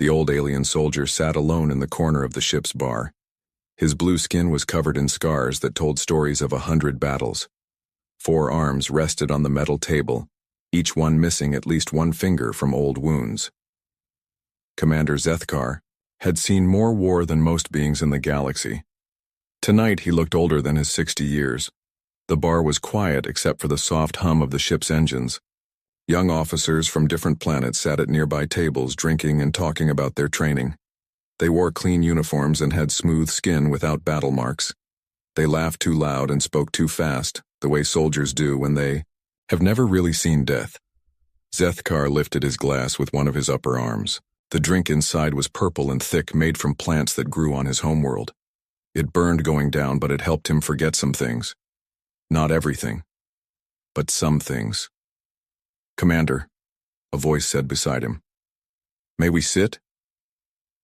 The old alien soldier sat alone in the corner of the ship's bar. His blue skin was covered in scars that told stories of 100 battles. 4 arms rested on the metal table, each one missing at least one finger from old wounds. Commander Zethkar had seen more war than most beings in the galaxy. Tonight he looked older than his 60 years. The bar was quiet except for the soft hum of the ship's engines. Young officers from different planets sat at nearby tables drinking and talking about their training. They wore clean uniforms and had smooth skin without battle marks. They laughed too loud and spoke too fast, the way soldiers do when they have never really seen death. Zethkar lifted his glass with one of his upper arms. The drink inside was purple and thick, made from plants that grew on his homeworld. It burned going down, but it helped him forget some things. Not everything, but some things. "Commander," a voice said beside him. "May we sit?"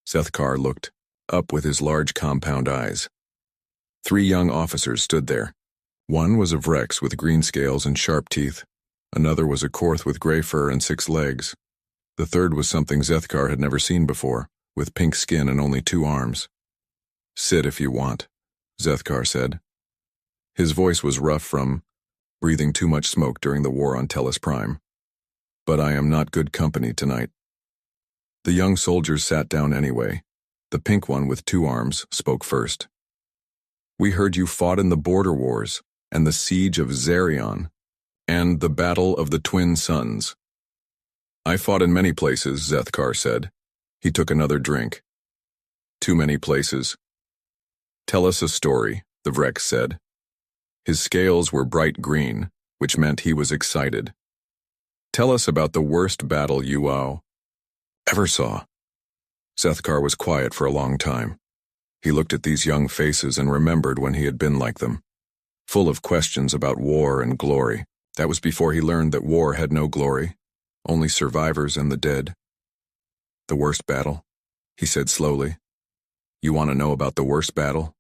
Zethkar looked up with his large compound eyes. 3 young officers stood there. One was a Vrex with green scales and sharp teeth. Another was a Korth with gray fur and 6 legs. The third was something Zethkar had never seen before, with pink skin and only 2 arms. "Sit if you want," Zethkar said. His voice was rough from breathing too much smoke during the war on Tellus Prime. "But I am not good company tonight." The young soldiers sat down anyway. The pink one with 2 arms spoke first. "We heard you fought in the Border Wars, and the Siege of Zarion, and the Battle of the Twin Suns." "I fought in many places," Zethkar said. He took another drink. "Too many places." "Tell us a story," the Vrex said. His scales were bright green, which meant he was excited. "Tell us about the worst battle you ever saw." Zethkar was quiet for a long time. He looked at these young faces and remembered when he had been like them, full of questions about war and glory. That was before he learned that war had no glory, only survivors and the dead. "The worst battle," he said slowly. "You want to know about the worst battle?"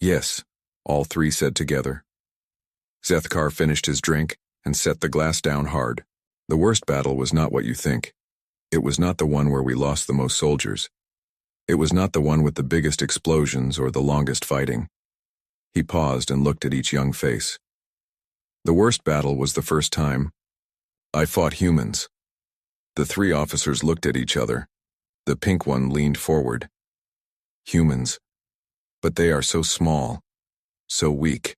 "Yes," all 3 said together. Zethkar finished his drink and set the glass down hard. The worst battle was not what you think. It was not the one where we lost the most soldiers. It was not the one with the biggest explosions or the longest fighting. He paused and looked at each young face. The worst battle was the first time I fought humans. The 3 officers looked at each other. The pink one leaned forward. "Humans. But they are so small, so weak.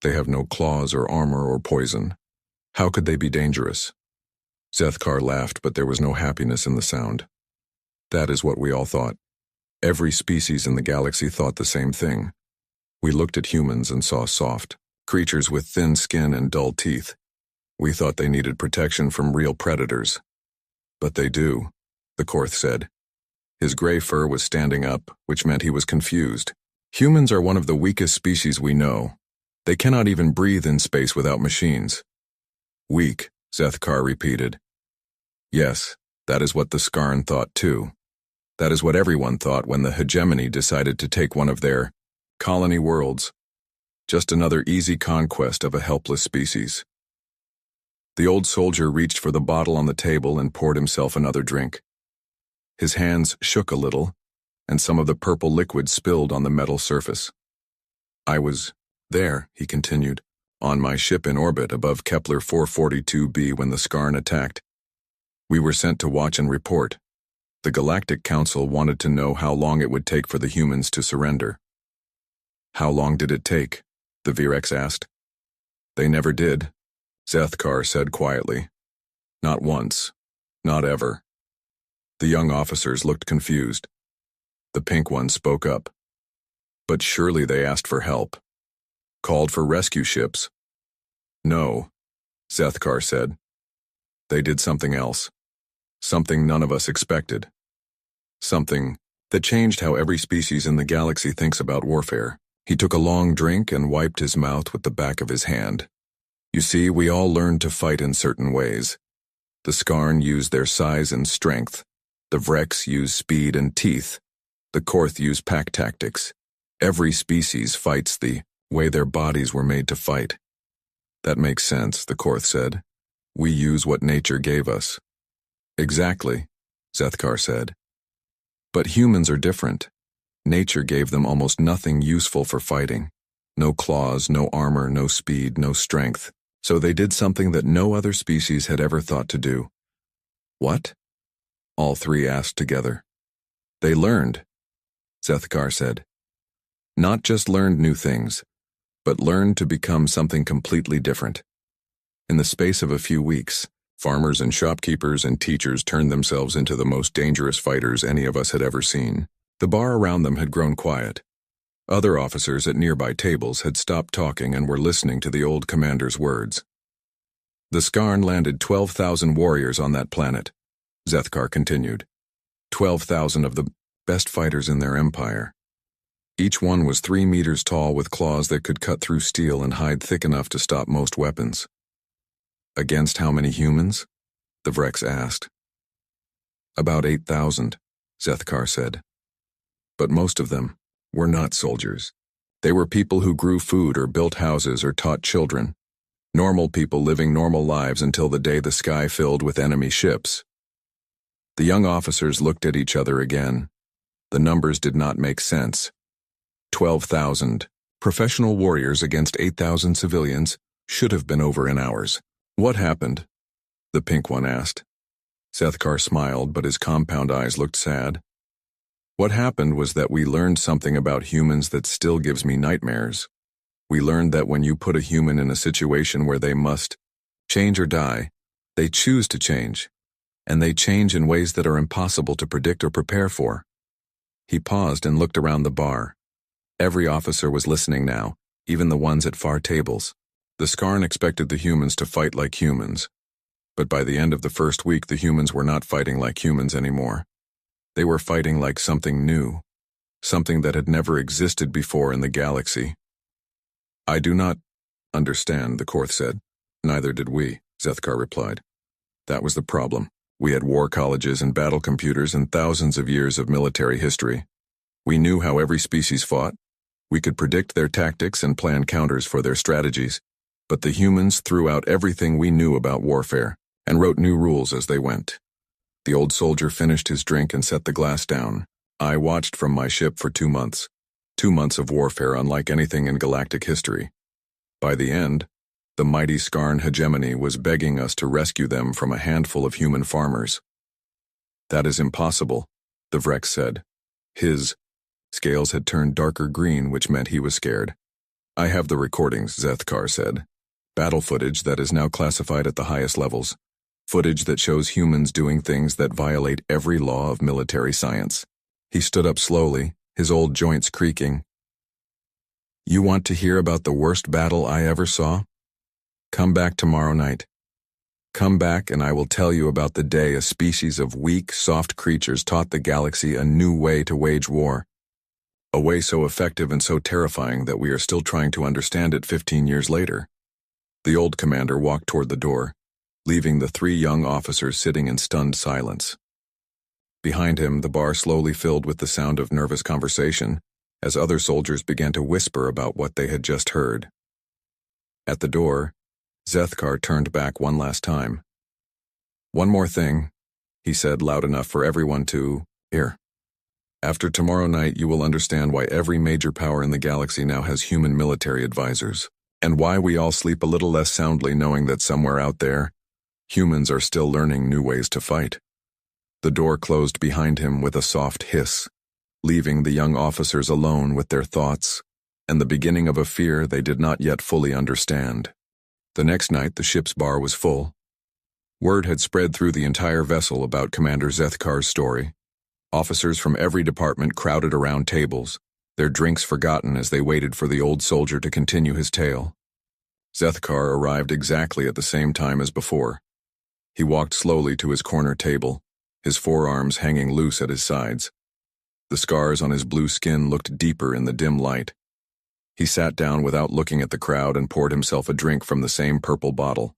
They have no claws or armor or poison. How could they be dangerous?" Zethkar laughed, but there was no happiness in the sound. "That is what we all thought. Every species in the galaxy thought the same thing. We looked at humans and saw soft creatures with thin skin and dull teeth. We thought they needed protection from real predators. But they do," the Korth said. His gray fur was standing up, which meant he was confused. "Humans are one of the weakest species we know. They cannot even breathe in space without machines." "Weak," Zethkar repeated. "Yes, that is what the Skarn thought too. That is what everyone thought when the hegemony decided to take one of their colony worlds. Just another easy conquest of a helpless species." The old soldier reached for the bottle on the table and poured himself another drink. His hands shook a little, and some of the purple liquid spilled on the metal surface. "I was there," he continued, "on my ship in orbit above Kepler 442b when the Skarn attacked. We were sent to watch and report. The Galactic Council wanted to know how long it would take for the humans to surrender." "How long did it take?" the Vrex asked. "They never did," Zethkar said quietly. "Not once. Not ever." The young officers looked confused. The pink one spoke up. "But surely they asked for help. Called for rescue ships." "No," Zethkar said. "They did something else. Something none of us expected. Something that changed how every species in the galaxy thinks about warfare." He took a long drink and wiped his mouth with the back of his hand. "You see, we all learned to fight in certain ways. The Skarn used their size and strength. The Vrex used speed and teeth. The Korth used pack tactics. Every species fights the way their bodies were made to fight." "That makes sense," the Korth said. "We use what nature gave us." "Exactly. Zethkar said. But humans are different. Nature gave them almost nothing useful for fighting. No claws, no armor, no speed, no strength. So they did something that no other species had ever thought to do. What? All three asked together. They learned, Zethkar said. Not just learned new things, but learned to become something completely different. In the space of a few weeks, farmers and shopkeepers and teachers turned themselves into the most dangerous fighters any of us had ever seen. The bar around them had grown quiet. Other officers at nearby tables had stopped talking and were listening to the old commander's words. The Skarn landed 12,000 warriors on that planet, Zethkar continued. 12,000 of the best fighters in their empire. Each one was 3 meters tall with claws that could cut through steel and hide thick enough to stop most weapons. Against how many humans? The Vrex asked. About 8,000, Zethkar said. But most of them were not soldiers. They were people who grew food or built houses or taught children. Normal people living normal lives until the day the sky filled with enemy ships. The young officers looked at each other again. The numbers did not make sense. 12,000 professional warriors against 8,000 civilians should have been over in hours. What happened? The pink one asked. Zethkar smiled, but his compound eyes looked sad. What happened was that we learned something about humans that still gives me nightmares. We learned that when you put a human in a situation where they must change or die, they choose to change, and they change in ways that are impossible to predict or prepare for. He paused and looked around the bar. Every officer was listening now, even the ones at far tables. The Skarn expected the humans to fight like humans, but by the end of the first week the humans were not fighting like humans anymore. They were fighting like something new, something that had never existed before in the galaxy. I do not understand, the Korth said. Neither did we, Zethkar replied. That was the problem. We had war colleges and battle computers and thousands of years of military history. We knew how every species fought. We could predict their tactics and plan counters for their strategies. But the humans threw out everything we knew about warfare and wrote new rules as they went. The old soldier finished his drink and set the glass down. I watched from my ship for 2 months. 2 months of warfare unlike anything in galactic history. By the end, the mighty Skarn hegemony was begging us to rescue them from a handful of human farmers. That is impossible, the Vrex said. His scales had turned darker green, which meant he was scared. I have the recordings, Zethkar said. Battle footage that is now classified at the highest levels. Footage that shows humans doing things that violate every law of military science. He stood up slowly, his old joints creaking. You want to hear about the worst battle I ever saw? Come back tomorrow night. Come back and I will tell you about the day a species of weak, soft creatures taught the galaxy a new way to wage war. A way so effective and so terrifying that we are still trying to understand it 15 years later. The old commander walked toward the door, leaving the 3 young officers sitting in stunned silence. Behind him, the bar slowly filled with the sound of nervous conversation, as other soldiers began to whisper about what they had just heard. At the door, Zethkar turned back one last time. One more thing, he said loud enough for everyone to hear. After tomorrow night, you will understand why every major power in the galaxy now has human military advisors, and why we all sleep a little less soundly knowing that somewhere out there, humans are still learning new ways to fight. The door closed behind him with a soft hiss, leaving the young officers alone with their thoughts and the beginning of a fear they did not yet fully understand. The next night, the ship's bar was full. Word had spread through the entire vessel about Commander Zethkar's story. Officers from every department crowded around tables, their drinks forgotten as they waited for the old soldier to continue his tale. Zethkar arrived exactly at the same time as before. He walked slowly to his corner table, his forearms hanging loose at his sides. The scars on his blue skin looked deeper in the dim light. He sat down without looking at the crowd and poured himself a drink from the same purple bottle.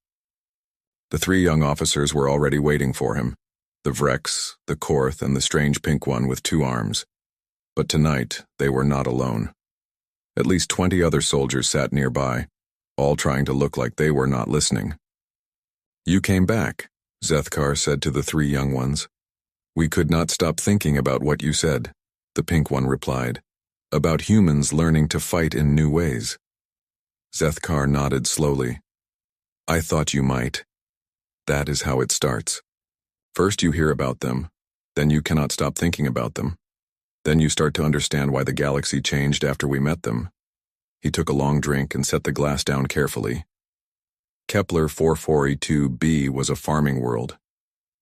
The 3 young officers were already waiting for him, the Vrex, the Korth, and the strange pink one with 2 arms. But tonight, they were not alone. At least 20 other soldiers sat nearby, all trying to look like they were not listening. You came back, Zethkar said to the 3 young ones. We could not stop thinking about what you said, the pink one replied. About humans learning to fight in new ways. Zethkar nodded slowly. I thought you might. That is how it starts. First you hear about them, then you cannot stop thinking about them. Then you start to understand why the galaxy changed after we met them. He took a long drink and set the glass down carefully. Kepler 4482b was a farming world.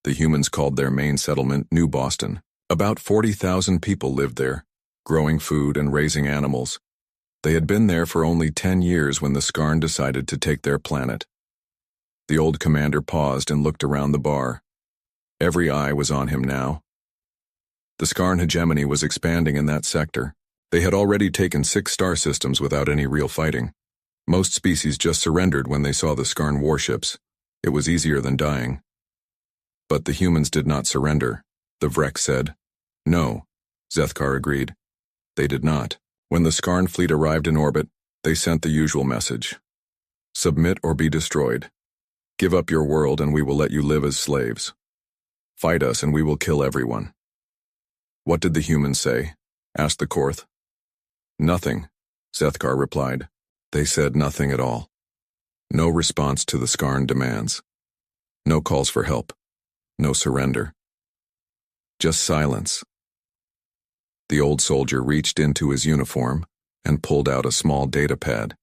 The humans called their main settlement New Boston. About 40,000 people lived there, growing food and raising animals. They had been there for only 10 years when the Skarn decided to take their planet. The old commander paused and looked around the bar. Every eye was on him now. The Skarn hegemony was expanding in that sector. They had already taken 6 star systems without any real fighting. Most species just surrendered when they saw the Skarn warships. It was easier than dying. But the humans did not surrender, the Vrek said. No, Zethkar agreed. They did not. When the Skarn fleet arrived in orbit, they sent the usual message. Submit or be destroyed. Give up your world and we will let you live as slaves. Fight us and we will kill everyone. What did the humans say? Asked the Korth. Nothing, Zethkar replied. They said nothing at all. No response to the Skarn demands. No calls for help. No surrender. Just silence. The old soldier reached into his uniform and pulled out a small data pad.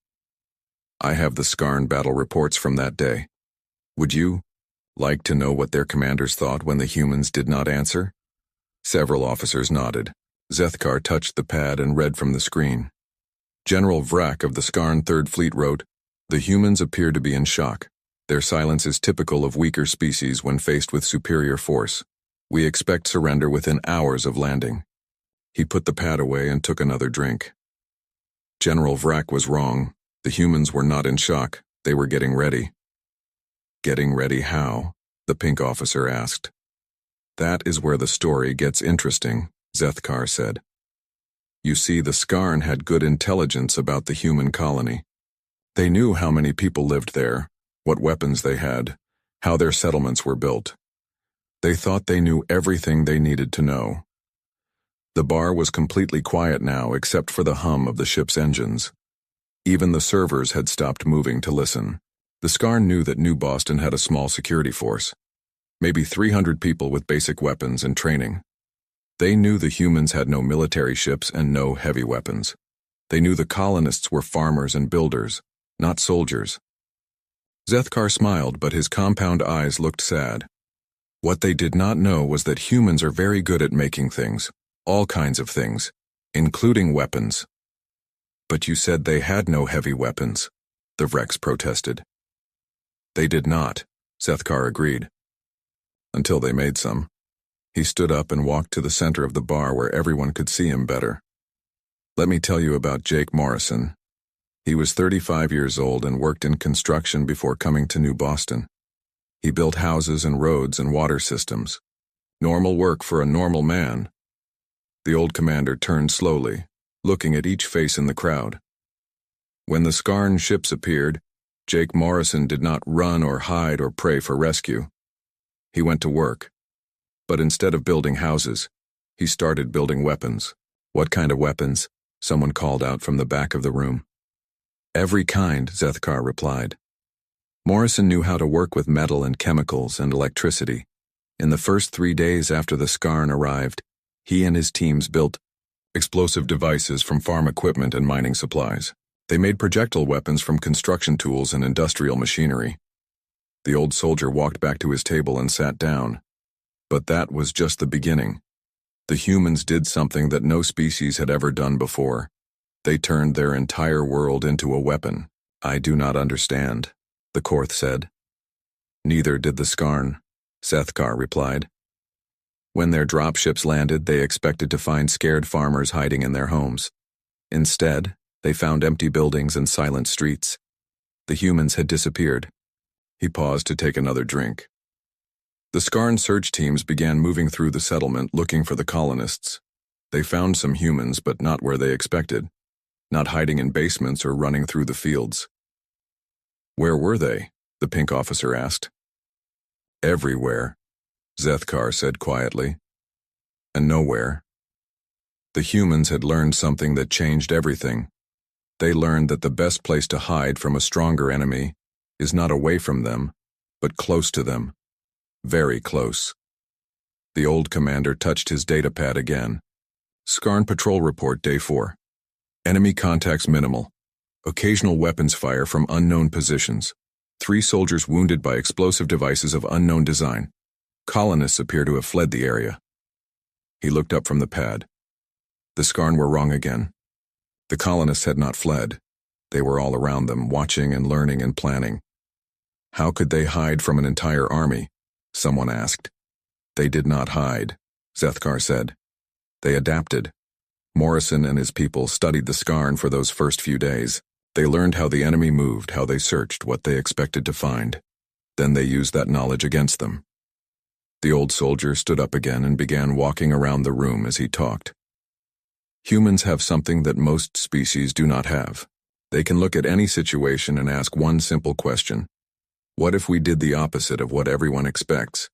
I have the Skarn battle reports from that day. Would you like to know what their commanders thought when the humans did not answer? Several officers nodded. Zethkar touched the pad and read from the screen. General Vrak of the Skarn 3rd Fleet wrote, the humans appear to be in shock. Their silence is typical of weaker species when faced with superior force. We expect surrender within hours of landing. He put the pad away and took another drink. General Vrak was wrong. The humans were not in shock. They were getting ready. Getting ready how? The pink officer asked. That is where the story gets interesting, Zethkar said. You see, the Skarn had good intelligence about the human colony. They knew how many people lived there, what weapons they had, how their settlements were built. They thought they knew everything they needed to know. The bar was completely quiet now except for the hum of the ship's engines. Even the servers had stopped moving to listen. The Skarn knew that New Boston had a small security force, maybe 300 people with basic weapons and training. They knew the humans had no military ships and no heavy weapons. They knew the colonists were farmers and builders, not soldiers. Zethkar smiled, but his compound eyes looked sad. What they did not know was that humans are very good at making things, all kinds of things, including weapons. But you said they had no heavy weapons, the Vreks protested. They did not, Zethkar agreed. Until they made some. He stood up and walked to the center of the bar where everyone could see him better. Let me tell you about Jake Morrison. He was 35 years old and worked in construction before coming to New Boston. He built houses and roads and water systems. Normal work for a normal man. The old commander turned slowly, looking at each face in the crowd. When the Skarn ships appeared, Jake Morrison did not run or hide or pray for rescue. He went to work. But instead of building houses, he started building weapons. What kind of weapons? Someone called out from the back of the room. Every kind, Zethkar replied. Morrison knew how to work with metal and chemicals and electricity. In the first 3 days after the Skarn arrived, he and his teams built explosive devices from farm equipment and mining supplies. They made projectile weapons from construction tools and industrial machinery. The old soldier walked back to his table and sat down. But that was just the beginning. The humans did something that no species had ever done before. They turned their entire world into a weapon. I do not understand, the Korth said. Neither did the Skarn, Zethkar replied. When their dropships landed, they expected to find scared farmers hiding in their homes. Instead, they found empty buildings and silent streets. The humans had disappeared. He paused to take another drink. The Skarn search teams began moving through the settlement looking for the colonists. They found some humans, but not where they expected, not hiding in basements or running through the fields. Where were they? The pink officer asked. Everywhere, Zethkar said quietly. and nowhere. The humans had learned something that changed everything. They learned that the best place to hide from a stronger enemy is not away from them, but close to them. Very close. The old commander touched his datapad again. Skarn Patrol Report, Day 4. Enemy contacts minimal. Occasional weapons fire from unknown positions. 3 soldiers wounded by explosive devices of unknown design. Colonists appear to have fled the area. He looked up from the pad. The Skarn were wrong again. The colonists had not fled. They were all around them, watching and learning and planning. How could they hide from an entire army? Someone asked. They did not hide, Zethkar said. They adapted. Morrison and his people studied the Skarn for those first few days. They learned how the enemy moved, how they searched, what they expected to find. Then they used that knowledge against them. The old soldier stood up again and began walking around the room as he talked. Humans have something that most species do not have. They can look at any situation and ask one simple question. What if we did the opposite of what everyone expects?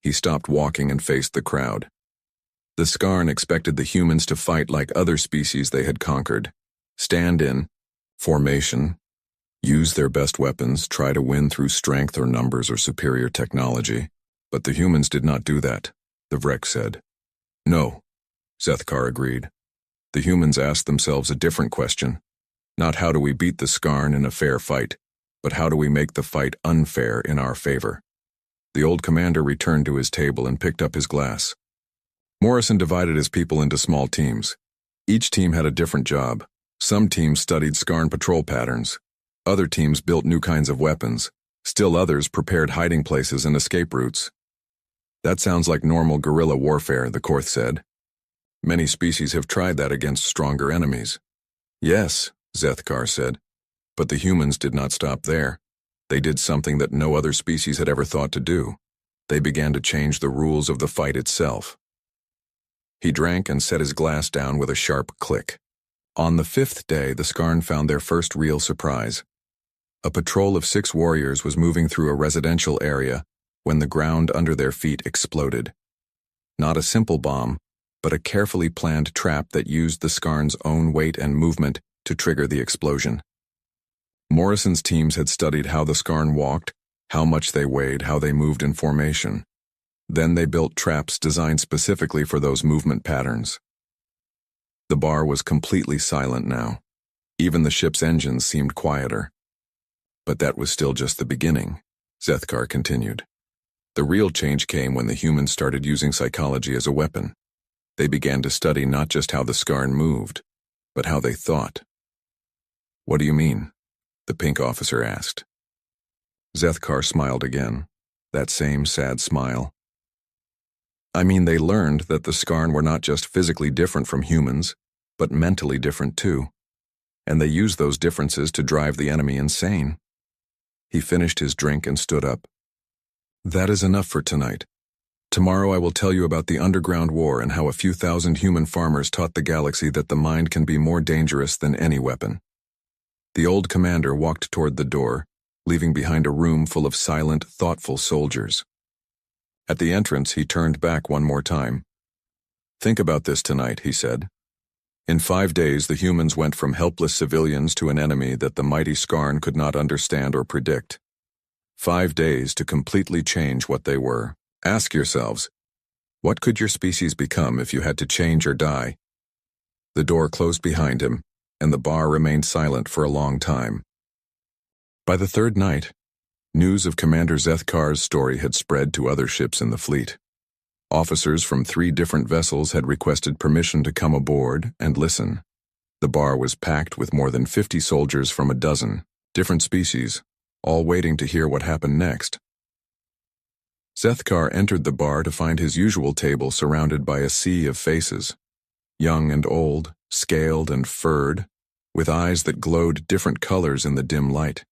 He stopped walking and faced the crowd. The Skarn expected the humans to fight like other species they had conquered. Stand in formation, use their best weapons, try to win through strength or numbers or superior technology. But the humans did not do that, the Vrek said. No, Zethkar agreed. The humans asked themselves a different question. Not how do we beat the Skarn in a fair fight, but how do we make the fight unfair in our favor? The old commander returned to his table and picked up his glass. Morrison divided his people into small teams. Each team had a different job. Some teams studied Skarn patrol patterns. Other teams built new kinds of weapons. Still others prepared hiding places and escape routes. That sounds like normal guerrilla warfare, the Korth said. Many species have tried that against stronger enemies. Yes, Zethkar said. But the humans did not stop there. They did something that no other species had ever thought to do. They began to change the rules of the fight itself. He drank and set his glass down with a sharp click. On the 5th day, the Skarn found their first real surprise. A patrol of 6 warriors was moving through a residential area when the ground under their feet exploded. Not a simple bomb, but a carefully planned trap that used the Skarn's own weight and movement to trigger the explosion. Morrison's teams had studied how the Skarn walked, how much they weighed, how they moved in formation. Then they built traps designed specifically for those movement patterns. The bar was completely silent now. Even the ship's engines seemed quieter. But that was still just the beginning, Zethkar continued. The real change came when the humans started using psychology as a weapon. They began to study not just how the Skarn moved, but how they thought. What do you mean? The pink officer asked. Zethkar smiled again, that same sad smile. I mean, they learned that the Skarn were not just physically different from humans, but mentally different too. And they used those differences to drive the enemy insane. He finished his drink and stood up. That is enough for tonight. Tomorrow I will tell you about the underground war and how a few thousand human farmers taught the galaxy that the mind can be more dangerous than any weapon. The old commander walked toward the door, leaving behind a room full of silent, thoughtful soldiers. At the entrance, he turned back one more time. Think about this tonight, he said. In 5 days, the humans went from helpless civilians to an enemy that the mighty Skarn could not understand or predict. 5 days to completely change what they were. Ask yourselves, what could your species become if you had to change or die? The door closed behind him, and the bar remained silent for a long time. By the 3rd night, news of Commander Zethkar's story had spread to other ships in the fleet. Officers from 3 different vessels had requested permission to come aboard and listen. The bar was packed with more than 50 soldiers from a dozen different species, all waiting to hear what happened next. Zethkar entered the bar to find his usual table surrounded by a sea of faces, young and old, scaled and furred, with eyes that glowed different colors in the dim light.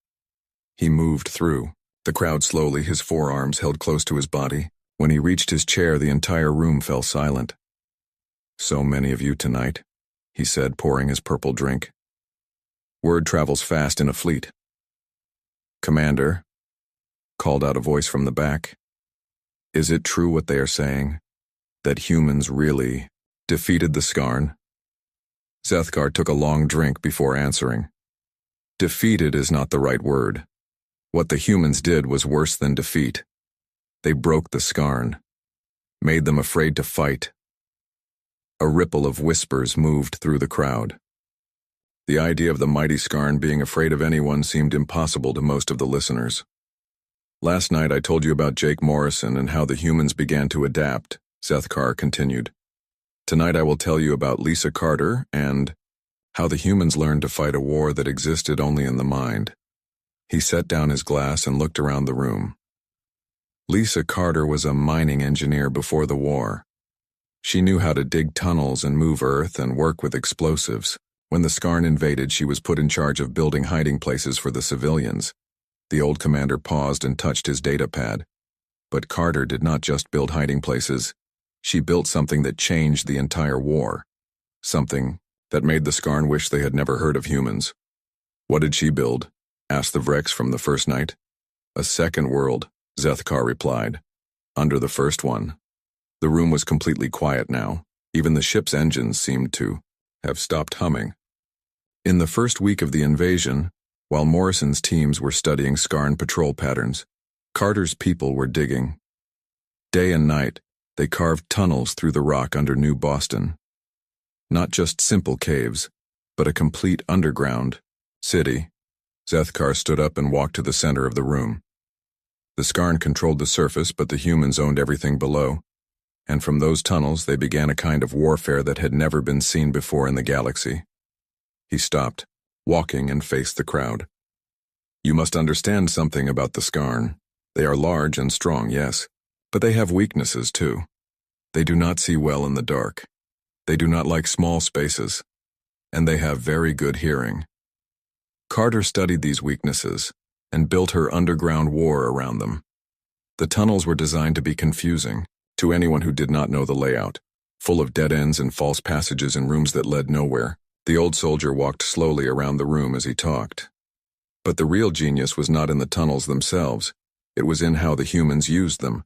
He moved through the crowd slowly, his forearms held close to his body. When he reached his chair, the entire room fell silent. So many of you tonight, he said, pouring his purple drink. Word travels fast in a fleet. Commander, called out a voice from the back. Is it true what they are saying? That humans really defeated the Skarn? Zethkar took a long drink before answering. Defeated is not the right word. What the humans did was worse than defeat. They broke the Skarn, made them afraid to fight. A ripple of whispers moved through the crowd. The idea of the mighty Skarn being afraid of anyone seemed impossible to most of the listeners. Last night I told you about Jake Morrison and how the humans began to adapt, Zethkar continued. Tonight I will tell you about Lisa Carter and how the humans learned to fight a war that existed only in the mind. He set down his glass and looked around the room. Lisa Carter was a mining engineer before the war. She knew how to dig tunnels and move earth and work with explosives. When the Skarn invaded, she was put in charge of building hiding places for the civilians. The old commander paused and touched his data pad. But Carter did not just build hiding places. She built something that changed the entire war. Something that made the Skarn wish they had never heard of humans. What did she build? Asked the Vrex from the first night. A second world, Zethkar replied. Under the first one. The room was completely quiet now. Even the ship's engines seemed to have stopped humming. In the first week of the invasion, while Morrison's teams were studying Skarn patrol patterns, Carter's people were digging. Day and night, they carved tunnels through the rock under New Boston. Not just simple caves, but a complete underground city. Zethkar stood up and walked to the center of the room. The Skarn controlled the surface, but the humans owned everything below. And from those tunnels they began a kind of warfare that had never been seen before in the galaxy. He stopped, walking, and faced the crowd. You must understand something about the Skarn. They are large and strong, yes, but they have weaknesses too. They do not see well in the dark. They do not like small spaces. And they have very good hearing. Carter studied these weaknesses and built her underground war around them. The tunnels were designed to be confusing to anyone who did not know the layout, full of dead ends and false passages in rooms that led nowhere. The old soldier walked slowly around the room as he talked. But the real genius was not in the tunnels themselves. It was in how the humans used them.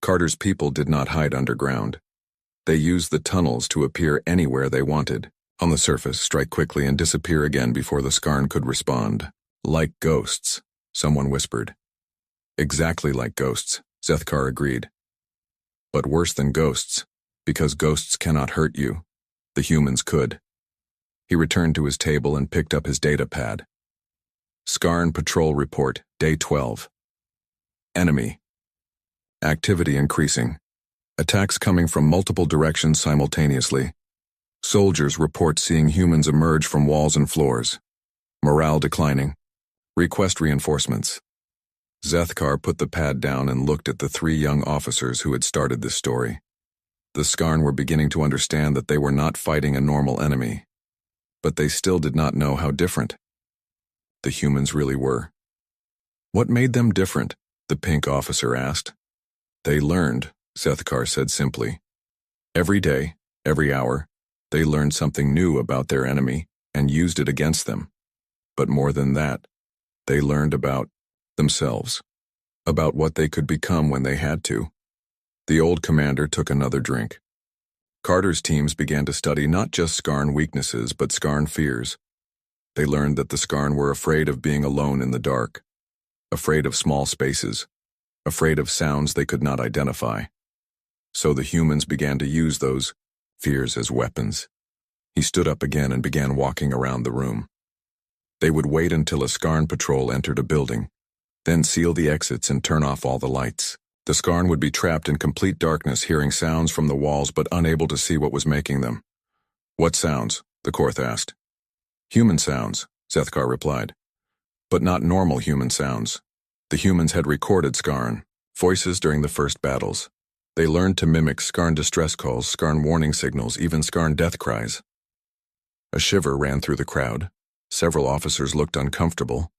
Carter's people did not hide underground. They used the tunnels to appear anywhere they wanted. On the surface, strike quickly and disappear again before the Skarn could respond. Like ghosts, someone whispered. Exactly like ghosts, Zethkar agreed. But worse than ghosts, because ghosts cannot hurt you. The humans could. He returned to his table and picked up his data pad. Skarn Patrol Report, Day 12. Enemy. Activity increasing. Attacks coming from multiple directions simultaneously. Soldiers report seeing humans emerge from walls and floors. Morale declining. Request reinforcements. Zethkar put the pad down and looked at the three young officers who had started this story. The Skarn were beginning to understand that they were not fighting a normal enemy. But they still did not know how different the humans really were. What made them different? The pink officer asked. They learned, Zethkar said simply. Every day, every hour, they learned something new about their enemy and used it against them. But more than that, they learned about themselves, about what they could become when they had to. The old commander took another drink. Carter's teams began to study not just Skarn weaknesses but Skarn fears. They learned that the Skarn were afraid of being alone in the dark, afraid of small spaces, afraid of sounds they could not identify. So the humans began to use those fears as weapons. He stood up again and began walking around the room. They would wait until a Skarn patrol entered a building, then seal the exits and turn off all the lights. The Skarn would be trapped in complete darkness, hearing sounds from the walls but unable to see what was making them. What sounds? The Korth asked. Human sounds, Zethkar replied. But not normal human sounds. The humans had recorded Skarn voices during the first battles. They learned to mimic Skarn distress calls, Skarn warning signals, even Skarn death cries. A shiver ran through the crowd. Several officers looked uncomfortable.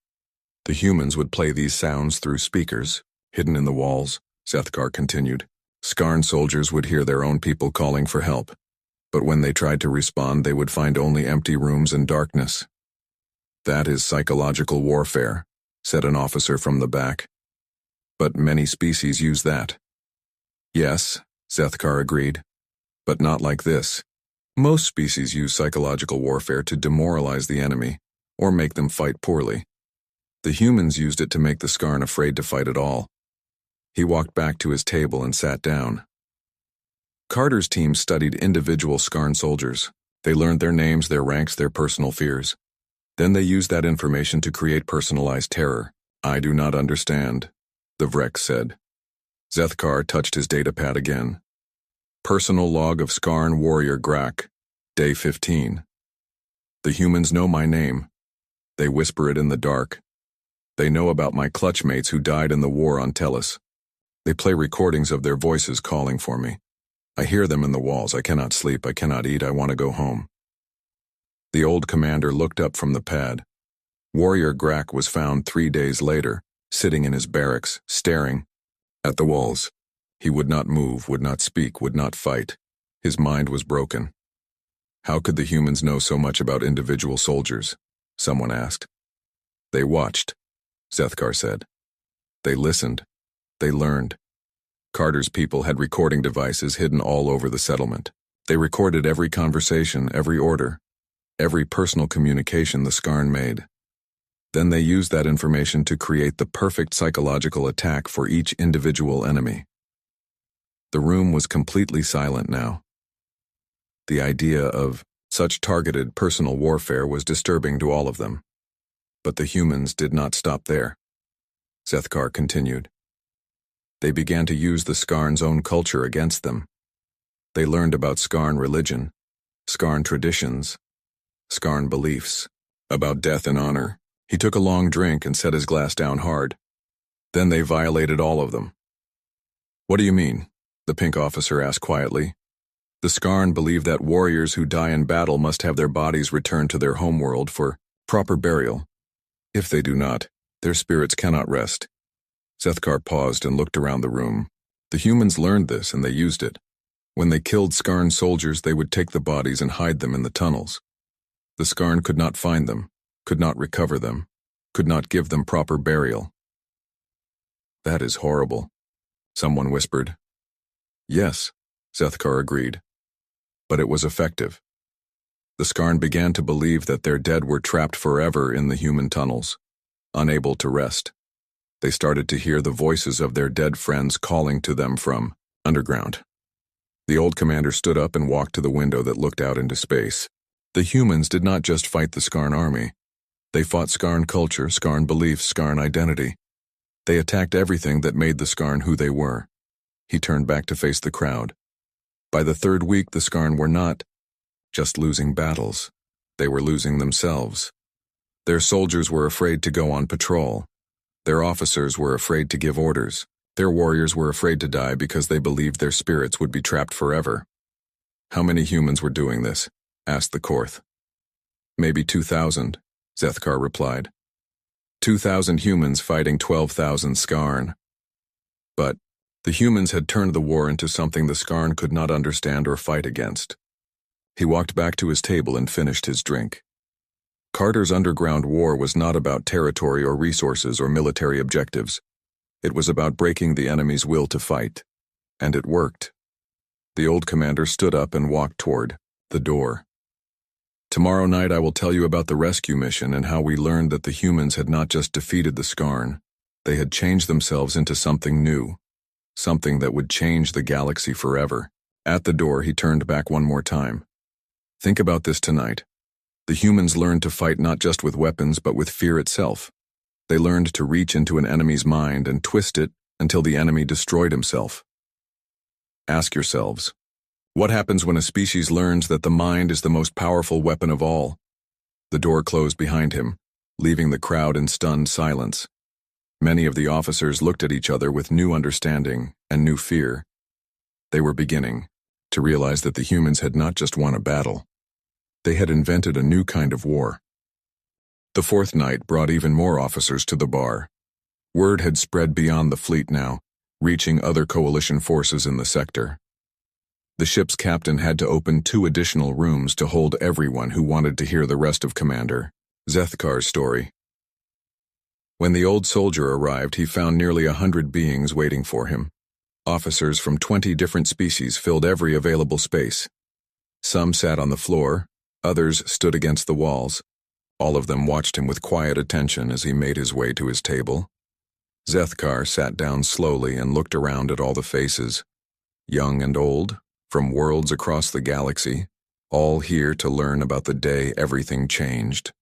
The humans would play these sounds through speakers, hidden in the walls, Zethkar continued. Skarn soldiers would hear their own people calling for help, but when they tried to respond, they would find only empty rooms and darkness. That is psychological warfare, said an officer from the back. But many species use that. Yes, Zethkar agreed. But not like this. Most species use psychological warfare to demoralize the enemy, or make them fight poorly. The humans used it to make the Skarn afraid to fight at all. He walked back to his table and sat down. Carter's team studied individual Skarn soldiers. They learned their names, their ranks, their personal fears. Then they used that information to create personalized terror. I do not understand, the Vrek said. Zethkar touched his datapad again. Personal log of Skarn warrior Grak, day 15. The humans know my name. They whisper it in the dark. They know about my clutch mates who died in the war on Tellus. They play recordings of their voices calling for me. I hear them in the walls. I cannot sleep. I cannot eat. I want to go home. The old commander looked up from the pad. Warrior Grak was found 3 days later, sitting in his barracks, staring at the walls. He would not move, would not speak, would not fight. His mind was broken. How could the humans know so much about individual soldiers? Someone asked. They watched, Zethkar said. They listened. They learned. Carter's people had recording devices hidden all over the settlement. They recorded every conversation, every order, every personal communication the Skarn made. Then they used that information to create the perfect psychological attack for each individual enemy. The room was completely silent now. The idea of such targeted personal warfare was disturbing to all of them. But the humans did not stop there. Zethkar continued. They began to use the Skarn's own culture against them. They learned about Skarn religion, Skarn traditions, Skarn beliefs, about death and honor. He took a long drink and set his glass down hard. Then they violated all of them. What do you mean? The pink officer asked quietly. The Skarn believe that warriors who die in battle must have their bodies returned to their homeworld for proper burial. If they do not, their spirits cannot rest. Zethkar paused and looked around the room. The humans learned this and they used it. When they killed Skarn soldiers, they would take the bodies and hide them in the tunnels. The Skarn could not find them, could not recover them, could not give them proper burial. That is horrible, someone whispered. Yes, Zethkar agreed. But it was effective. The Skarn began to believe that their dead were trapped forever in the human tunnels, unable to rest. They started to hear the voices of their dead friends calling to them from underground. The old commander stood up and walked to the window that looked out into space. The humans did not just fight the Skarn army. They fought Skarn culture, Skarn beliefs, Skarn identity. They attacked everything that made the Skarn who they were. He turned back to face the crowd. By the third week, the Skarn were not just losing battles. They were losing themselves. Their soldiers were afraid to go on patrol. Their officers were afraid to give orders. Their warriors were afraid to die because they believed their spirits would be trapped forever. How many humans were doing this? Asked the Korth. Maybe 2,000, Zethkar replied. 2,000 humans fighting 12,000 Skarn. But the humans had turned the war into something the Skarn could not understand or fight against. He walked back to his table and finished his drink. Carter's underground war was not about territory or resources or military objectives. It was about breaking the enemy's will to fight. And it worked. The old commander stood up and walked toward the door. Tomorrow night I will tell you about the rescue mission and how we learned that the humans had not just defeated the Skarn. They had changed themselves into something new. Something that would change the galaxy forever. At the door, he turned back one more time. Think about this tonight. The humans learned to fight not just with weapons but with fear itself. They learned to reach into an enemy's mind and twist it until the enemy destroyed himself. Ask yourselves, what happens when a species learns that the mind is the most powerful weapon of all? The door closed behind him, leaving the crowd in stunned silence. Many of the officers looked at each other with new understanding and new fear. They were beginning to realize that the humans had not just won a battle. They had invented a new kind of war. The fourth night brought even more officers to the bar. Word had spread beyond the fleet now, reaching other coalition forces in the sector. The ship's captain had to open 2 additional rooms to hold everyone who wanted to hear the rest of Commander Zethkar's story. When the old soldier arrived, he found nearly 100 beings waiting for him. Officers from 20 different species filled every available space. Some sat on the floor, others stood against the walls. All of them watched him with quiet attention as he made his way to his table. Zethkar sat down slowly and looked around at all the faces, young and old, from worlds across the galaxy, all here to learn about the day everything changed.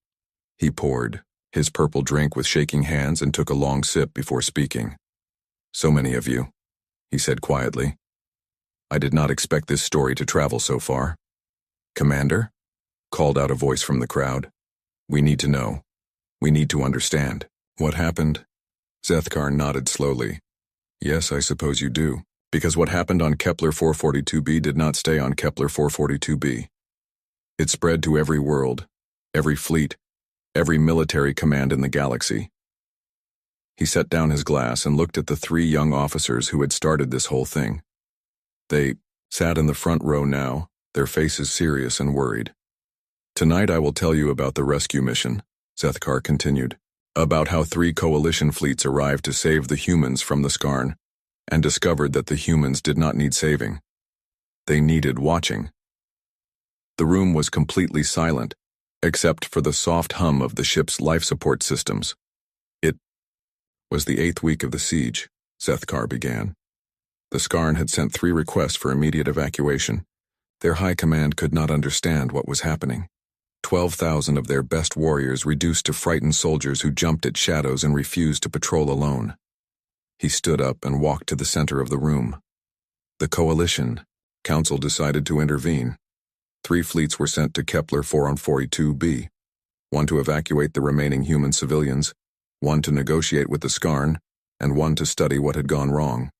He poured his purple drink with shaking hands and took a long sip before speaking. "So many of you," he said quietly. "I did not expect this story to travel so far." "Commander?" called out a voice from the crowd. "We need to know. We need to understand." "What happened?" Zethkar nodded slowly. "Yes, I suppose you do. Because what happened on Kepler 442b did not stay on Kepler 442b. It spread to every world, every fleet, every military command in the galaxy." He set down his glass and looked at the 3 young officers who had started this whole thing. They sat in the front row now, their faces serious and worried. "Tonight I will tell you about the rescue mission," Zethkar continued, "about how 3 coalition fleets arrived to save the humans from the Skarn, and discovered that the humans did not need saving. They needed watching." The room was completely silent, except for the soft hum of the ship's life support systems. "It was the 8th week of the siege," Zethkar began. "The Skarn had sent 3 requests for immediate evacuation. Their high command could not understand what was happening. 12,000 of their best warriors reduced to frightened soldiers who jumped at shadows and refused to patrol alone." He stood up and walked to the center of the room. "The Coalition Council decided to intervene. 3 fleets were sent to Kepler 442b, 1 to evacuate the remaining human civilians, 1 to negotiate with the Skarn, and 1 to study what had gone wrong."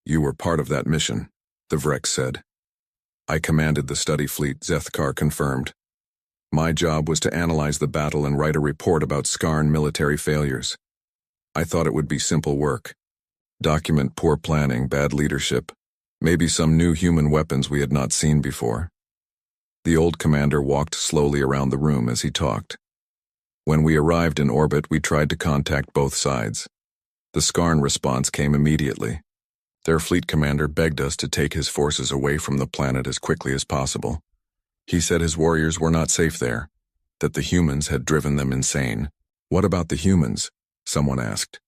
"You were part of that mission," the Vrek said. "I commanded the study fleet," Zethkar confirmed. "My job was to analyze the battle and write a report about Skarn military failures. I thought it would be simple work. Document poor planning, bad leadership, maybe some new human weapons we had not seen before." The old commander walked slowly around the room as he talked. "When we arrived in orbit, we tried to contact both sides. The Skarn response came immediately. Their fleet commander begged us to take his forces away from the planet as quickly as possible. He said his warriors were not safe there, that the humans had driven them insane." "What about the humans?" someone asked.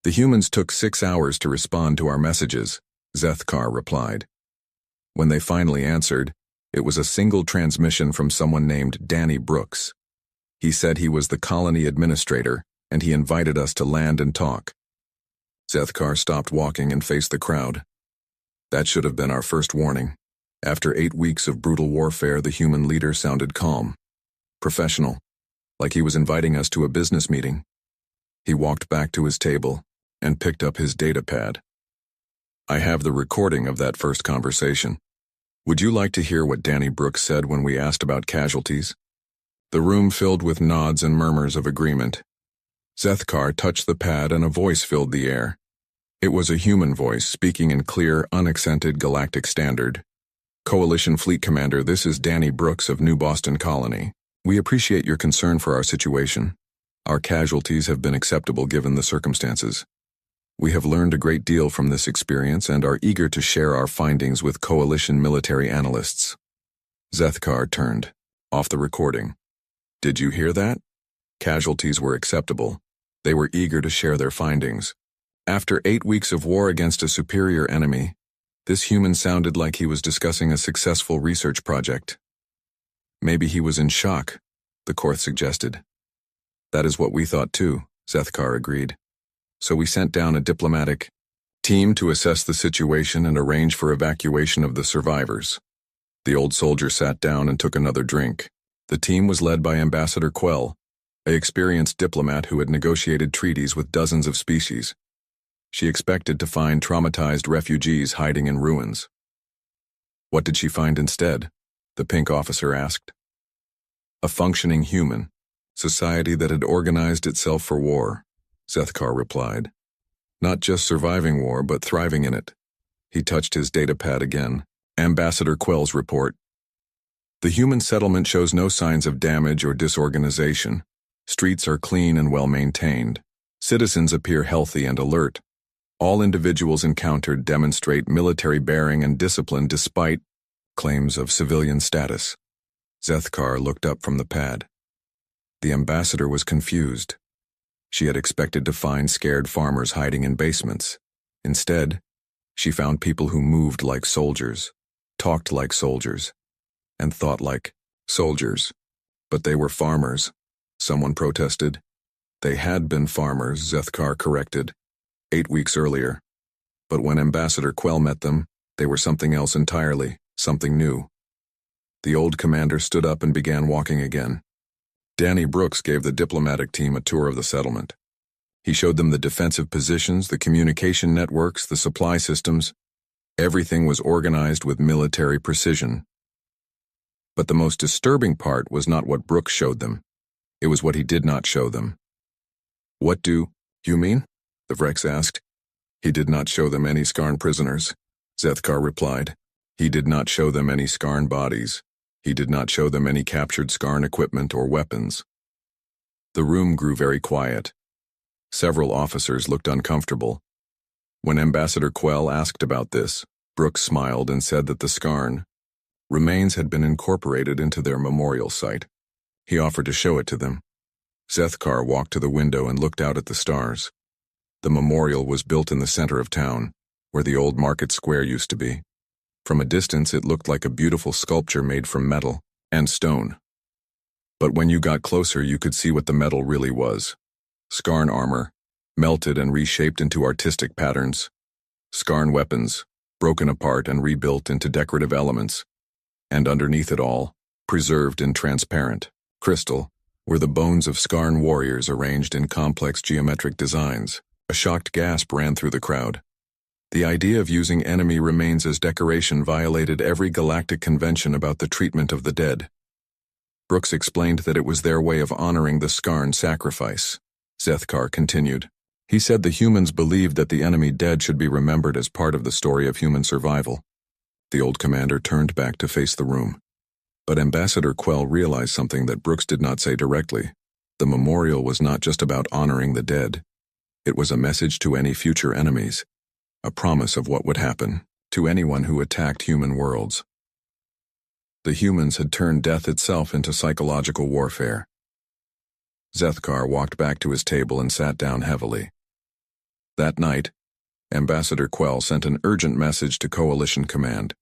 "The humans took 6 hours to respond to our messages," Zethkar replied. When they finally answered, it was a single transmission from someone named Danny Brooks. He said he was the colony administrator, and he invited us to land and talk. Zethkar stopped walking and faced the crowd. "That should have been our first warning." After 8 weeks of brutal warfare, the human leader sounded calm, professional, like he was inviting us to a business meeting. He walked back to his table and picked up his data pad. "I have the recording of that first conversation. Would you like to hear what Danny Brooks said when we asked about casualties?" The room filled with nods and murmurs of agreement. Zethkar touched the pad and a voice filled the air. It was a human voice speaking in clear, unaccented Galactic standard. "Coalition Fleet Commander, this is Danny Brooks of New Boston Colony. We appreciate your concern for our situation. Our casualties have been acceptable given the circumstances. We have learned a great deal from this experience and are eager to share our findings with Coalition military analysts." Zethkar turned off the recording. "Did you hear that? Casualties were acceptable. They were eager to share their findings. After 8 weeks of war against a superior enemy, this human sounded like he was discussing a successful research project." "Maybe he was in shock," the Korth suggested. "That is what we thought too," Zethkar agreed. "So we sent down a diplomatic team to assess the situation and arrange for evacuation of the survivors." The old soldier sat down and took another drink. The team was led by Ambassador Quell, an experienced diplomat who had negotiated treaties with dozens of species. She expected to find traumatized refugees hiding in ruins. "What did she find instead?" the pink officer asked. "A functioning human society that had organized itself for war," Zethkar replied. "Not just surviving war, but thriving in it." He touched his data pad again. Ambassador Quell's report. "The human settlement shows no signs of damage or disorganization. Streets are clean and well maintained. Citizens appear healthy and alert. All individuals encountered demonstrate military bearing and discipline despite claims of civilian status. Zethkar looked up from the pad. The ambassador was confused. She had expected to find scared farmers hiding in basements. Instead, she found people who moved like soldiers, talked like soldiers, and thought like soldiers. But they were farmers, someone protested. They had been farmers, Zethkar corrected, 8 weeks earlier. But when Ambassador Quell met them, they were something else entirely, something new. The old commander stood up and began walking again. Danny Brooks gave the diplomatic team a tour of the settlement. He showed them the defensive positions, the communication networks, the supply systems. Everything was organized with military precision. But the most disturbing part was not what Brooks showed them. It was what he did not show them. "What do you mean?" the Vrex asked. "He did not show them any Skarn prisoners," Zethkar replied. "He did not show them any Skarn bodies. He did not show them any captured Skarn equipment or weapons." The room grew very quiet. Several officers looked uncomfortable. When Ambassador Quell asked about this, Brooks smiled and said that the Skarn remains had been incorporated into their memorial site. He offered to show it to them. Zethkar walked to the window and looked out at the stars. The memorial was built in the center of town, where the old market square used to be. From a distance, it looked like a beautiful sculpture made from metal and stone. But when you got closer, you could see what the metal really was. Skarn armor, melted and reshaped into artistic patterns. Skarn weapons, broken apart and rebuilt into decorative elements. And underneath it all, preserved in transparent crystal, were the bones of Skarn warriors arranged in complex geometric designs. A shocked gasp ran through the crowd. The idea of using enemy remains as decoration violated every galactic convention about the treatment of the dead. Brooks explained that it was their way of honoring the Skarn sacrifice. Zethkar continued. He said the humans believed that the enemy dead should be remembered as part of the story of human survival. The old commander turned back to face the room. But Ambassador Quell realized something that Brooks did not say directly. The memorial was not just about honoring the dead. It was a message to any future enemies, a promise of what would happen to anyone who attacked human worlds. The humans had turned death itself into psychological warfare. Zethkar walked back to his table and sat down heavily. That night, Ambassador Quell sent an urgent message to Coalition Command.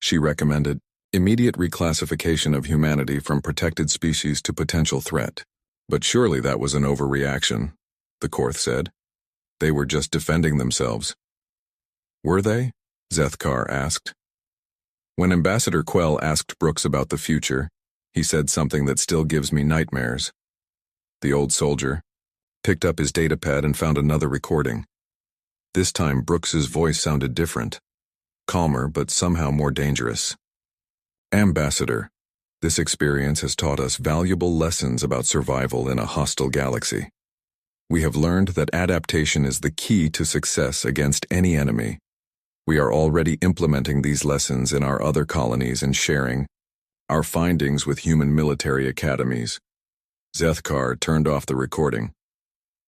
She recommended immediate reclassification of humanity from protected species to potential threat. But surely that was an overreaction, the Korth said. They were just defending themselves. Were they? Zethkar asked. When Ambassador Quell asked Brooks about the future, he said something that still gives me nightmares. The old soldier picked up his datapad and found another recording. This time Brooks's voice sounded different, calmer but somehow more dangerous. Ambassador, this experience has taught us valuable lessons about survival in a hostile galaxy. We have learned that adaptation is the key to success against any enemy. We are already implementing these lessons in our other colonies and sharing our findings with human military academies. Zethkar turned off the recording.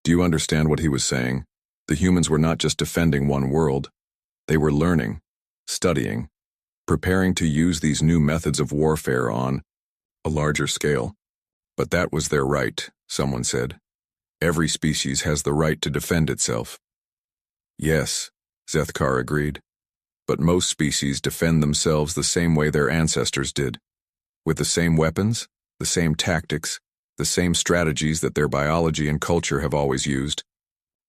Do you understand what he was saying? The humans were not just defending one world. They were learning, studying, preparing to use these new methods of warfare on a larger scale. But that was their right, someone said. Every species has the right to defend itself. Yes, Zethkar agreed. But most species defend themselves the same way their ancestors did, with the same weapons, the same tactics, the same strategies that their biology and culture have always used.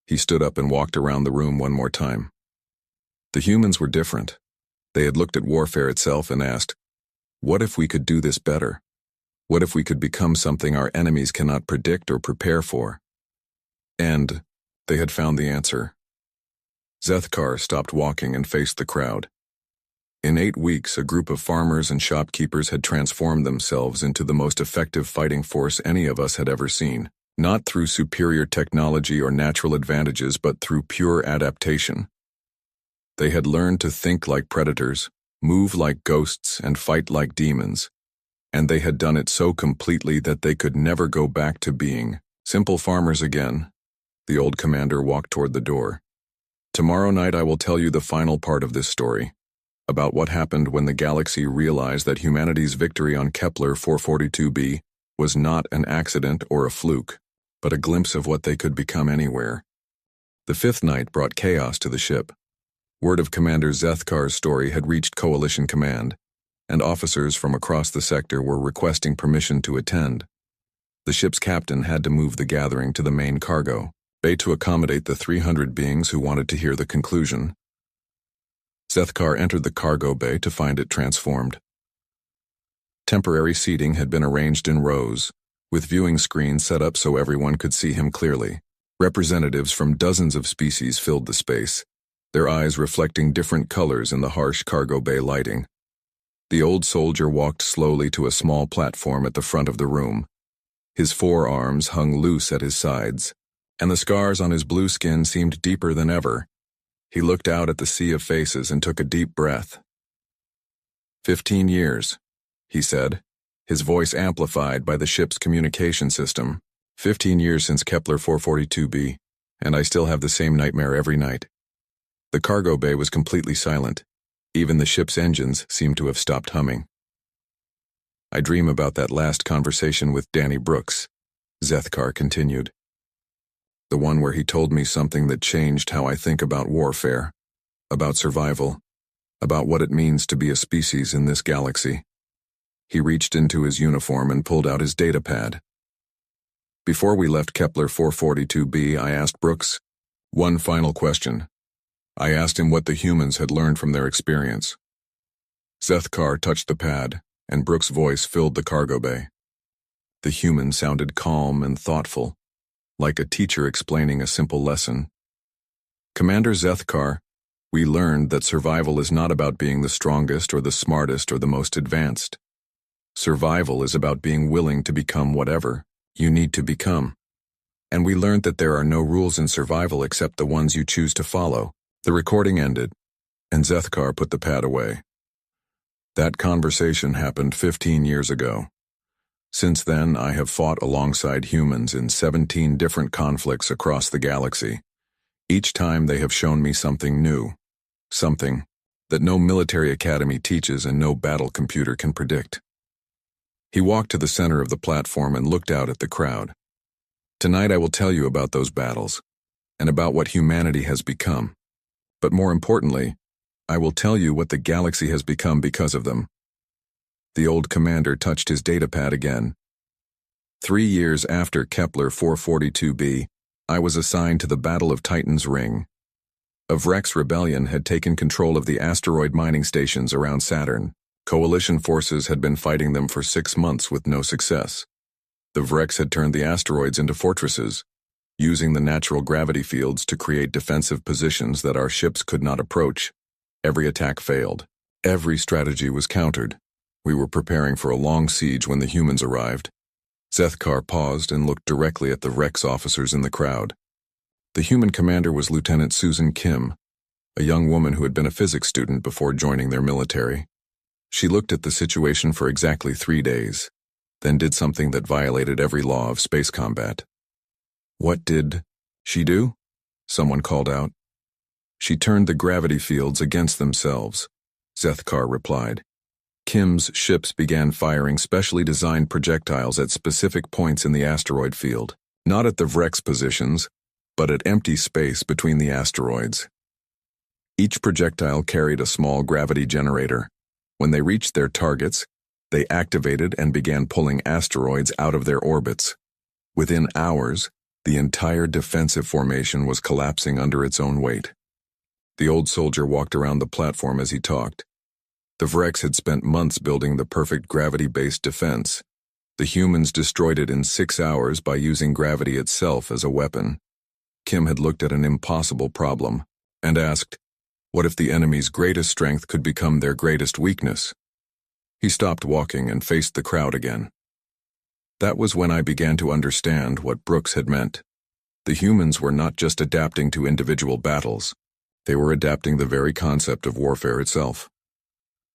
He stood up and walked around the room one more time. The humans were different. They had looked at warfare itself and asked, what if we could do this better? What if we could become something our enemies cannot predict or prepare for? And they had found the answer. Zethkar stopped walking and faced the crowd. In 8 weeks, a group of farmers and shopkeepers had transformed themselves into the most effective fighting force any of us had ever seen, not through superior technology or natural advantages, but through pure adaptation. They had learned to think like predators, move like ghosts, and fight like demons. And they had done it so completely that they could never go back to being simple farmers again. The old commander walked toward the door. Tomorrow night I will tell you the final part of this story, about what happened when the galaxy realized that humanity's victory on Kepler 442b was not an accident or a fluke, but a glimpse of what they could become anywhere. The fifth night brought chaos to the ship. Word of Commander Zethkar's story had reached Coalition Command, and officers from across the sector were requesting permission to attend. The ship's captain had to move the gathering to the main cargo bay to accommodate the 300 beings who wanted to hear the conclusion. Zethkar entered the cargo bay to find it transformed. Temporary seating had been arranged in rows, with viewing screens set up so everyone could see him clearly. Representatives from dozens of species filled the space, their eyes reflecting different colors in the harsh cargo bay lighting. The old soldier walked slowly to a small platform at the front of the room. His forearms hung loose at his sides, and the scars on his blue skin seemed deeper than ever. He looked out at the sea of faces and took a deep breath. 15 years, he said, his voice amplified by the ship's communication system. 15 years since Kepler 442b, and I still have the same nightmare every night. The cargo bay was completely silent. Even the ship's engines seemed to have stopped humming. I dream about that last conversation with Danny Brooks, Zethkar continued. The one where he told me something that changed how I think about warfare, about survival, about what it means to be a species in this galaxy. He reached into his uniform and pulled out his datapad. Before we left Kepler 442b, I asked Brooks one final question. I asked him what the humans had learned from their experience. Zethkar touched the pad, and Brooks' voice filled the cargo bay. The human sounded calm and thoughtful, like a teacher explaining a simple lesson. Commander Zethkar, we learned that survival is not about being the strongest or the smartest or the most advanced. Survival is about being willing to become whatever you need to become. And we learned that there are no rules in survival except the ones you choose to follow. The recording ended, and Zethkar put the pad away. That conversation happened 15 years ago. Since then, I have fought alongside humans in 17 different conflicts across the galaxy. Each time they have shown me something new, something that no military academy teaches and no battle computer can predict. He walked to the center of the platform and looked out at the crowd. Tonight I will tell you about those battles, and about what humanity has become. But more importantly, I will tell you what the galaxy has become because of them. The old commander touched his datapad again. 3 years after Kepler 442b, I was assigned to the Battle of Titan's Ring. A Vrex rebellion had taken control of the asteroid mining stations around Saturn. Coalition forces had been fighting them for 6 months with no success. The Vrex had turned the asteroids into fortresses, using the natural gravity fields to create defensive positions that our ships could not approach. Every attack failed. Every strategy was countered. We were preparing for a long siege when the humans arrived. Zethkar paused and looked directly at the Vrex officers in the crowd. The human commander was Lieutenant Susan Kim, a young woman who had been a physics student before joining their military. She looked at the situation for exactly 3 days, then did something that violated every law of space combat. What did she do? Someone called out. She turned the gravity fields against themselves, Zethkar replied. Kim's ships began firing specially designed projectiles at specific points in the asteroid field, not at the Vrex positions, but at empty space between the asteroids. Each projectile carried a small gravity generator. When they reached their targets, they activated and began pulling asteroids out of their orbits. Within hours, the entire defensive formation was collapsing under its own weight. The old soldier walked around the platform as he talked. The Vrex had spent months building the perfect gravity-based defense. The humans destroyed it in 6 hours by using gravity itself as a weapon. Kim had looked at an impossible problem and asked, what if the enemy's greatest strength could become their greatest weakness? He stopped walking and faced the crowd again. That was when I began to understand what Brooks had meant. The humans were not just adapting to individual battles. They were adapting the very concept of warfare itself.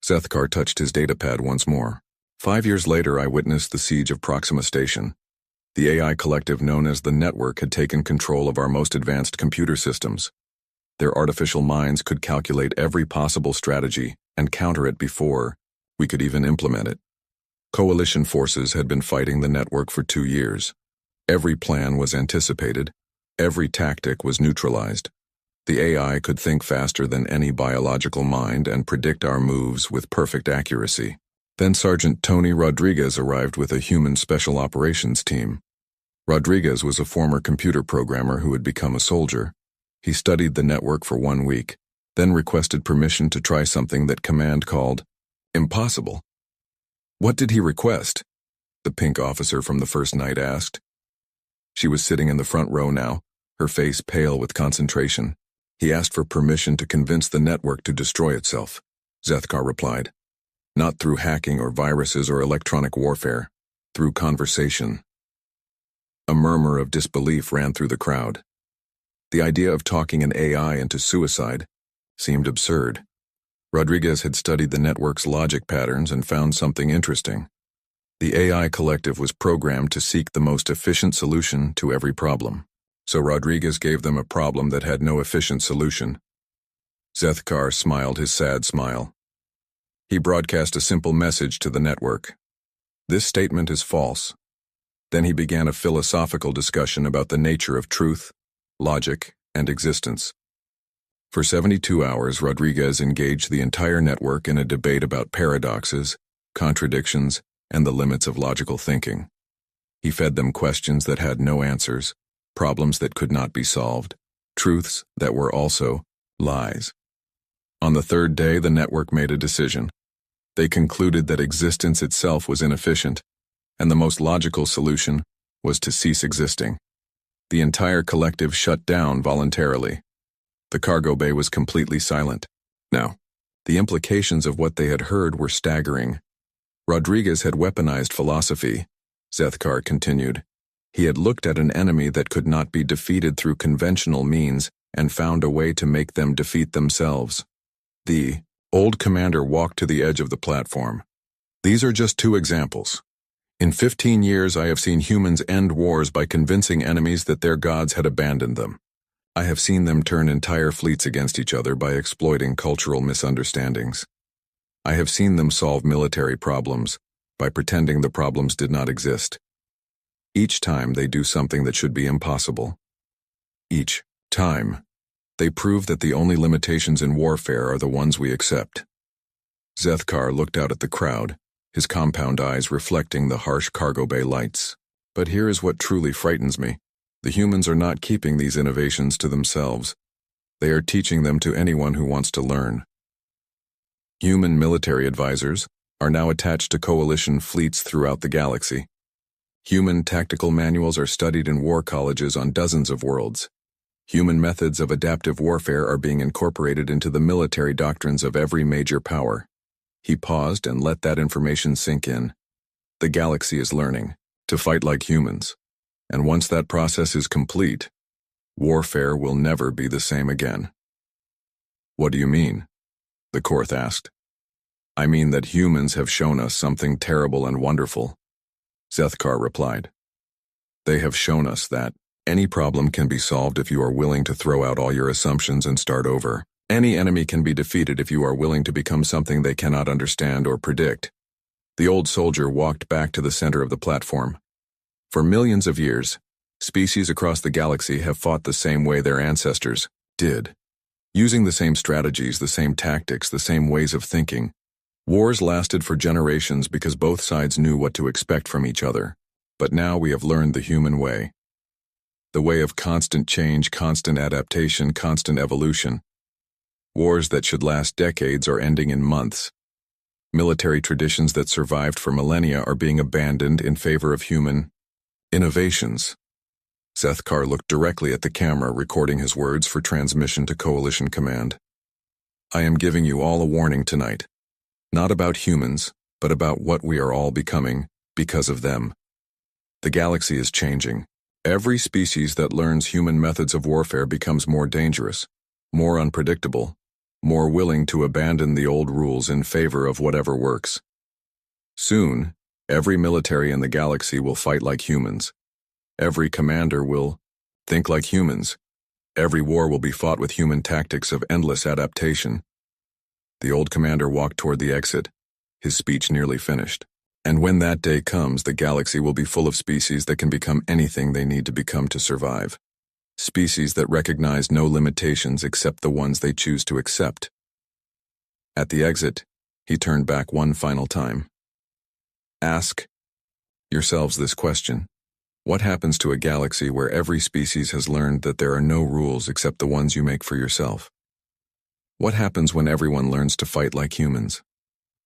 Zethkar touched his datapad once more. 5 years later, I witnessed the siege of Proxima Station. The AI collective known as the Network had taken control of our most advanced computer systems. Their artificial minds could calculate every possible strategy and counter it before we could even implement it. Coalition forces had been fighting the network for 2 years. Every plan was anticipated. Every tactic was neutralized. The AI could think faster than any biological mind and predict our moves with perfect accuracy. Then Sergeant Tony Rodriguez arrived with a human special operations team. Rodriguez was a former computer programmer who had become a soldier. He studied the network for 1 week, then requested permission to try something that Command called impossible. What did he request? The pink officer from the first night asked. She was sitting in the front row now, her face pale with concentration. He asked for permission to convince the network to destroy itself, Zethkar replied. Not through hacking or viruses or electronic warfare, through conversation. A murmur of disbelief ran through the crowd. The idea of talking an AI into suicide seemed absurd. Rodriguez had studied the network's logic patterns and found something interesting. The AI collective was programmed to seek the most efficient solution to every problem. So Rodriguez gave them a problem that had no efficient solution. Zethkar smiled his sad smile. He broadcast a simple message to the network. This statement is false. Then he began a philosophical discussion about the nature of truth, logic, and existence. For 72 hours, Rodriguez engaged the entire network in a debate about paradoxes, contradictions, and the limits of logical thinking. He fed them questions that had no answers, problems that could not be solved, truths that were also lies. On the third day, the network made a decision. They concluded that existence itself was inefficient, and the most logical solution was to cease existing. The entire collective shut down voluntarily. The cargo bay was completely silent. Now, the implications of what they had heard were staggering. Rodriguez had weaponized philosophy, Zethkar continued. He had looked at an enemy that could not be defeated through conventional means and found a way to make them defeat themselves. The old commander walked to the edge of the platform. These are just 2 examples. In 15 years, I have seen humans end wars by convincing enemies that their gods had abandoned them. I have seen them turn entire fleets against each other by exploiting cultural misunderstandings. I have seen them solve military problems by pretending the problems did not exist. Each time they do something that should be impossible. Each time, they prove that the only limitations in warfare are the ones we accept. Zethkar looked out at the crowd, his compound eyes reflecting the harsh cargo bay lights. But here is what truly frightens me. The humans are not keeping these innovations to themselves. They are teaching them to anyone who wants to learn. Human military advisors are now attached to coalition fleets throughout the galaxy. Human tactical manuals are studied in war colleges on dozens of worlds. Human methods of adaptive warfare are being incorporated into the military doctrines of every major power. He paused and let that information sink in. The galaxy is learning to fight like humans. And once that process is complete, warfare will never be the same again. What do you mean? The Korth asked. I mean that humans have shown us something terrible and wonderful, Zethkar replied. They have shown us that any problem can be solved if you are willing to throw out all your assumptions and start over. Any enemy can be defeated if you are willing to become something they cannot understand or predict. The old soldier walked back to the center of the platform. For millions of years, species across the galaxy have fought the same way their ancestors did. Using the same strategies, the same tactics, the same ways of thinking. Wars lasted for generations because both sides knew what to expect from each other. But now we have learned the human way. The way of constant change, constant adaptation, constant evolution. Wars that should last decades are ending in months. Military traditions that survived for millennia are being abandoned in favor of human innovations. Zethkar looked directly at the camera, recording his words for transmission to Coalition Command. I am giving you all a warning tonight. Not about humans, but about what we are all becoming because of them. The galaxy is changing. Every species that learns human methods of warfare becomes more dangerous, more unpredictable, more willing to abandon the old rules in favor of whatever works. Soon, every military in the galaxy will fight like humans. Every commander will think like humans. Every war will be fought with human tactics of endless adaptation. The old commander walked toward the exit, his speech nearly finished. And when that day comes, the galaxy will be full of species that can become anything they need to become to survive. Species that recognize no limitations except the ones they choose to accept. At the exit, he turned back one final time. Ask yourselves this question. What happens to a galaxy where every species has learned that there are no rules except the ones you make for yourself? What happens when everyone learns to fight like humans?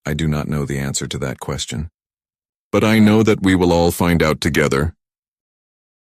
I do not know the answer to that question. But I know that we will all find out together.